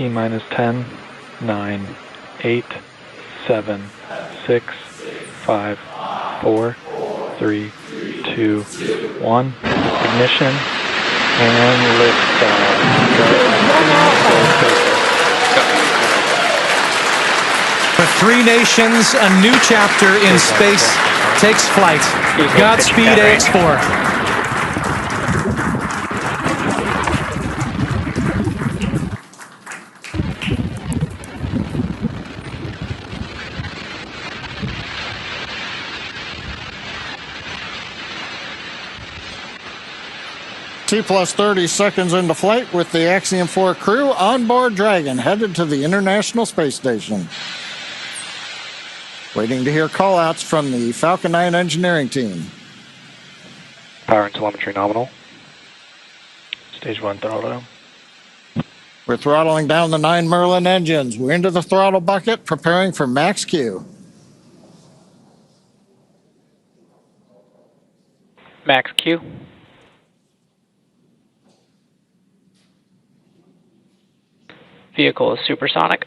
T-minus 10, 9, 8, 7, 6, 5, 4, 3, 2, 1. Ignition and liftoff. For three nations, a new chapter in space takes flight. Godspeed, AX4. T plus 30 seconds into flight with the Axiom 4 crew on board Dragon, headed to the International Space Station. Waiting to hear call-outs from the Falcon 9 engineering team. Power and telemetry nominal. Stage 1 throttle down. We're throttling down the 9 Merlin engines. We're into the throttle bucket, preparing for max Q. Max Q. Vehicle is supersonic.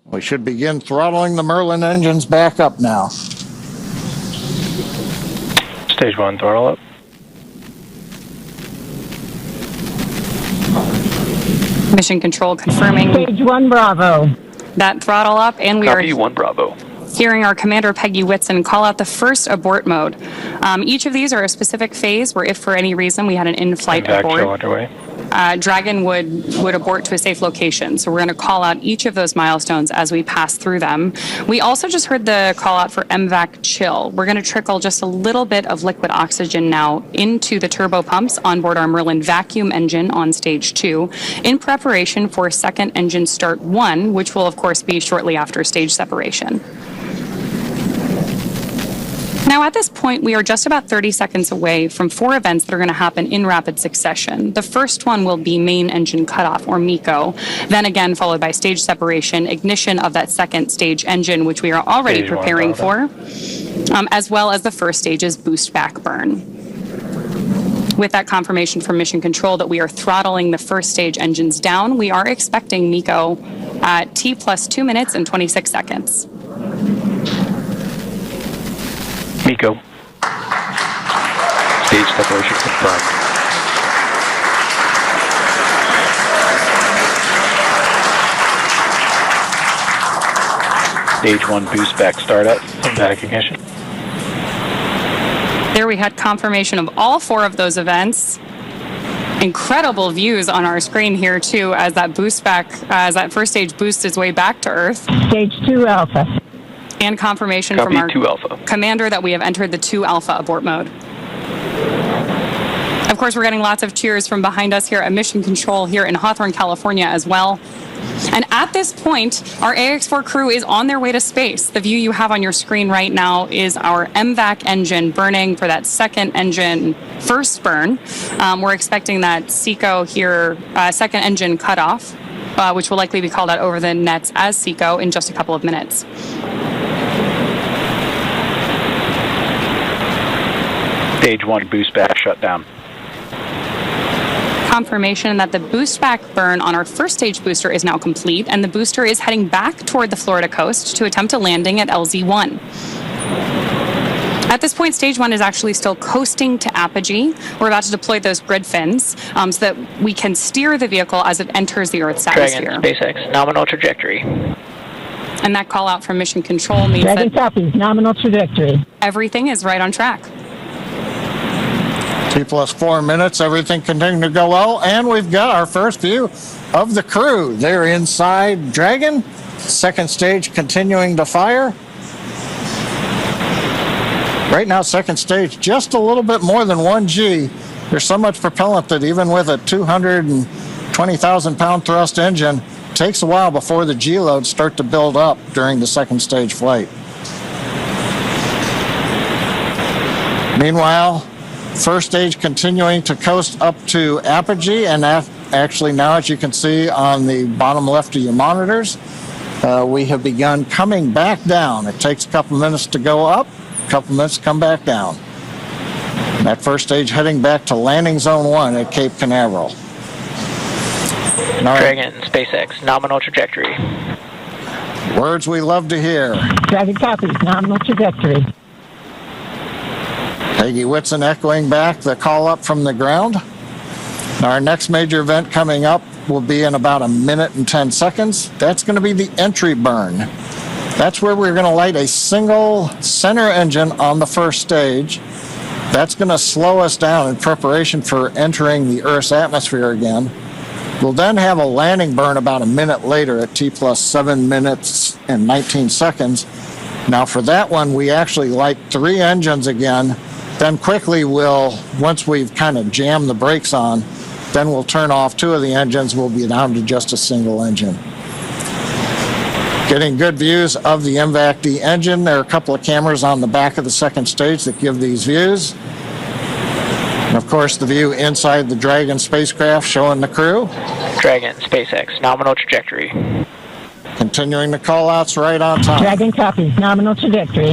We should begin throttling the Merlin engines back up now. Stage 1 throttle up. Mission Control confirming Stage 1 Bravo. that throttle up, and we Copy are 1 Bravo. hearing our commander Peggy Whitson call out the first abort mode. Each of these are a specific phase where if for any reason we had an in-flight Impact abort, show underway. Dragon would abort to a safe location. So we're going to call out each of those milestones as we pass through them. We also just heard the call out for MVAC chill. We're going to trickle just a little bit of liquid oxygen now into the turbo pumps on board our Merlin vacuum engine on stage 2 in preparation for second engine start 1, which will of course be shortly after stage separation. Now, at this point, we are just about 30 seconds away from 4 events that are going to happen in rapid succession. The first one will be main engine cutoff, or MECO, then again followed by stage separation, ignition of that second stage engine, which we are already Stage 1 preparing for, as well as the first stage's boost back burn. With that confirmation from Mission Control that we are throttling the first stage engines down, we are expecting MECO at T plus 2 minutes and 26 seconds. MECO. Stage separation confirmed. Stage 1 boost back startup. Static ignition. There we had confirmation of all 4 of those events. Incredible views on our screen here too as that boost back, as that first stage boosts its way back to Earth. Stage 2 Alpha. And confirmation Copy from our 2 Alpha. commander that we have entered the 2 Alpha abort mode. Of course, we're getting lots of cheers from behind us here at Mission Control here in Hawthorne, California as well. And at this point, our AX4 crew is on their way to space. The view you have on your screen right now is our MVAC engine burning for that second engine first burn. We're expecting that SECO here, second engine cutoff, which will likely be called out over the nets as SECO in just a couple of minutes. Stage 1 boost back shut down. Confirmation that the boost back burn on our first stage booster is now complete, and the booster is heading back toward the Florida coast to attempt a landing at LZ1. At this point, stage 1 is actually still coasting to apogee. We're about to deploy those grid fins so that we can steer the vehicle as it enters the Earth's atmosphere. Dragon, SpaceX, nominal trajectory. And that call out from Mission Control means Dragon that copies, nominal trajectory. everything is right on track. T plus 4 minutes, everything continuing to go well, and we've got our first view of the crew. They're inside Dragon, second stage continuing to fire. Right now, second stage just a little bit more than 1G. There's so much propellant that even with a 220,000-pound thrust engine, it takes a while before the G loads start to build up during the second stage flight. Meanwhile, first stage continuing to coast up to apogee, and actually now, as you can see on the bottom left of your monitors, we have begun coming back down. It takes a couple minutes to go up, a couple minutes to come back down. That first stage heading back to landing zone 1 at Cape Canaveral. Dragon, SpaceX, nominal trajectory. Words we love to hear. Dragon copies, nominal trajectory. Peggy Whitson echoing back the call up from the ground. Now our next major event coming up will be in about 1 minute and 10 seconds. That's going to be the entry burn. That's where we're going to light a single center engine on the first stage. That's going to slow us down in preparation for entering the Earth's atmosphere again. We'll then have a landing burn about 1 minute later at T plus 7 minutes and 19 seconds. Now for that one, we actually light 3 engines again. Then quickly once we've kind of jammed the brakes on, then we'll turn off 2 of the engines. We'll be down to just a single engine. Getting good views of the MVAC-D engine. There are a couple of cameras on the back of the second stage that give these views. And of course, the view inside the Dragon spacecraft showing the crew. Dragon, SpaceX, nominal trajectory. Continuing the call-outs right on time. Dragon copies, nominal trajectory.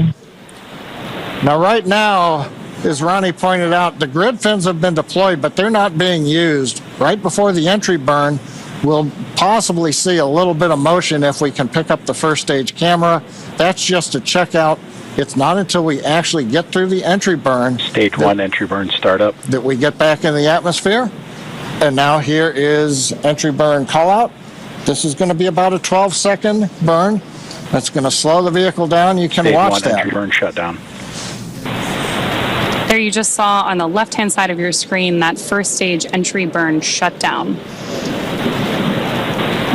Now, right now, as Ronnie pointed out, the grid fins have been deployed, but they're not being used. Right before the entry burn, we'll possibly see a little bit of motion if we can pick up the first stage camera. That's just to check out. It's not until we actually get through the entry burn. Stage 1 entry burn startup. That we get back in the atmosphere. And now here is entry burn call out. This is going to be about a 12-second burn. That's going to slow the vehicle down. You can watch that. Stage 1 entry burn shutdown. There you just saw on the left-hand side of your screen that first stage entry burn shutdown.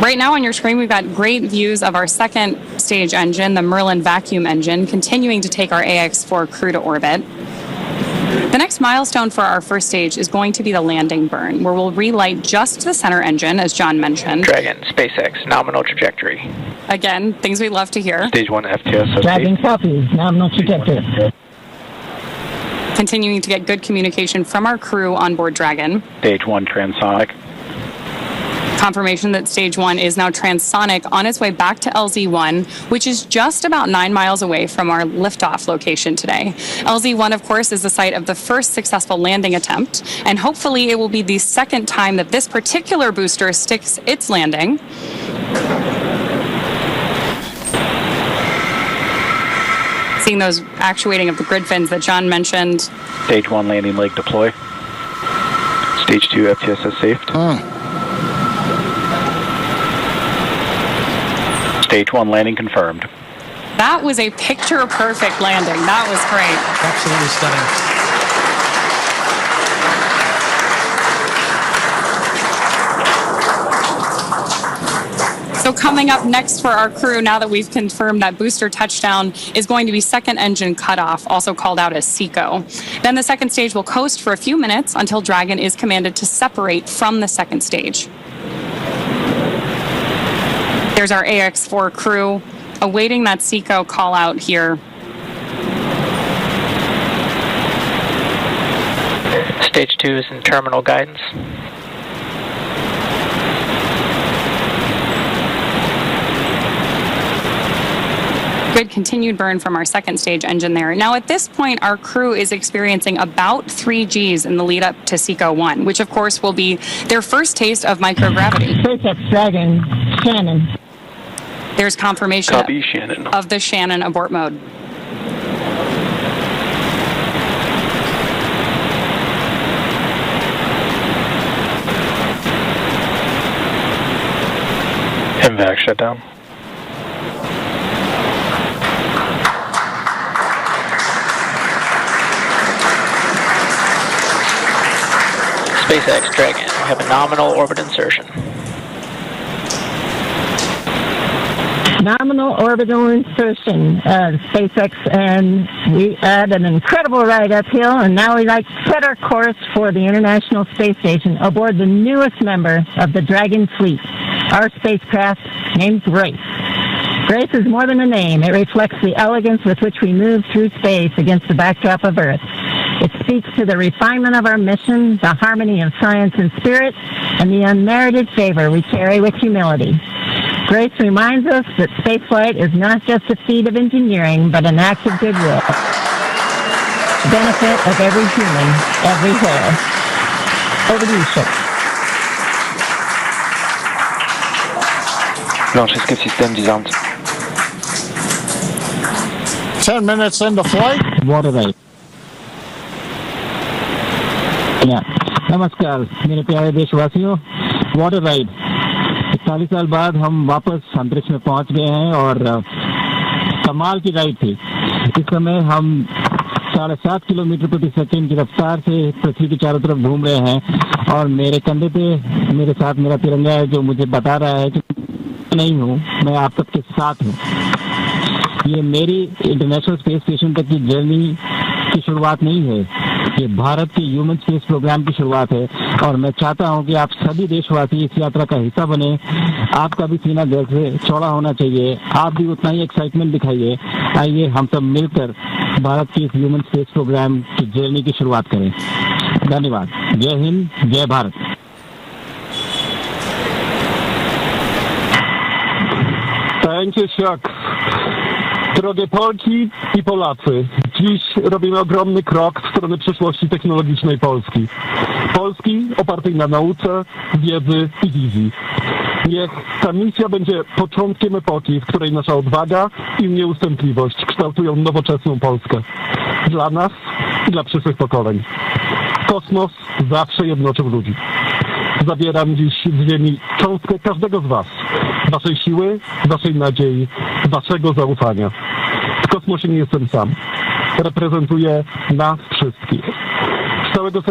Right now on your screen, we've got great views of our second stage engine, the Merlin vacuum engine, continuing to take our AX-4 crew to orbit. The next milestone for our first stage is going to be the landing burn, where we'll relight just the center engine, as John mentioned. Dragon, SpaceX, nominal trajectory. Again, things we love to hear. Stage 1 FTS. Dragon copies, nominal trajectory. Continuing to get good communication from our crew on board Dragon. Stage 1 transonic. Confirmation that stage 1 is now transonic on its way back to LZ1, which is just about 9 miles away from our liftoff location today. LZ1, of course, is the site of the first successful landing attempt, and hopefully it will be the second time that this particular booster sticks its landing. Seeing those actuating of the grid fins that John mentioned. Stage 1 landing leg deploy. Stage 2 FTSS safe. Stage 1 landing confirmed. That was a picture-perfect landing. That was great. Absolutely stunning. So coming up next for our crew, now that we've confirmed that booster touchdown, is going to be second engine cutoff, also called out as SECO. Then the second stage will coast for a few minutes until Dragon is commanded to separate from the second stage. There's our AX-4 crew awaiting that SECO call out here. Stage 2 is in terminal guidance. Good continued burn from our second stage engine there. Now at this point, our crew is experiencing about 3 Gs in the lead up to SECO 1, which of course will be their first taste of microgravity. SpaceX Dragon, Shannon. There's confirmation Copy, Shannon. of the Shannon abort mode. MVAC shutdown. SpaceX Dragon, we have a nominal orbit insertion. Nominal orbital insertion, SpaceX, and we had an incredible ride uphill, and now we like to set our course for the International Space Station aboard the newest member of the Dragon fleet, our spacecraft named Grace. Grace is more than a name. It reflects the elegance with which we move through space against the backdrop of Earth. It speaks to the refinement of our mission, the harmony of science and spirit, and the unmerited favor we carry with humility. Grace reminds us that spaceflight is not just a feat of engineering, but an act of goodwill. benefit of every human everywhere. Over to you, Shuk. Launch escape system disarmed. 10 minutes into flight. Water ride. नमस्कार मेरे प्यारे देशवासियों, water ride 41 साल बाद हम वापस अंतरिक्ष में पहुंच गए हैं और कमाल की राइड थी। इस समय हम 7.5 किलोमीटर प्रति सेकंड की रफ्तार से पृथ्वी के चारों तरफ घूम रहे हैं और मेरे कंधे पे मेरे साथ मेरा तिरंगा है जो मुझे बता रहा है कि नहीं हूँ, मैं आप सबके साथ हूँ। ये मेरी इंटरनेशनल स्पेस स्टेशन तक की जर्नी की शुरुआत नहीं है, ये भारत के ह्यूमन स्पेस प्रोग्राम की शुरुआत है और मैं चाहता हूं कि आप सभी देशवासी इस यात्रा का हिस्सा बने। आपका भी सीना गर्व से चौड़ा होना चाहिए, आप भी उतना ही एक्साइटमेंट दिखाइए। आइए हम सब मिलकर भारत के इस ह्यूमन स्पेस प्रोग्राम की जर्नी की शुरुआत करें। धन्यवाद। जय हिंद, जय Bharat. Thank you, Shuk. Drogie Polki i Polacy, dziś robimy ogromny krok w stronę przyszłości technologicznej Polski. Polski opartej na nauce, wiedzy i wizji. Niech ta misja będzie początkiem epoki, w której nasza odwaga i nieustępliwość kształtują nowoczesną Polskę. Dla nas i dla przyszłych pokoleń. Kosmos zawsze jednoczył ludzi. Zabieram dziś z ziemi cząstkę każdego z was. Waszej siły, waszej nadziei, waszego zaufania. W kosmosie nie jestem sam. Reprezentuję nas wszystkich.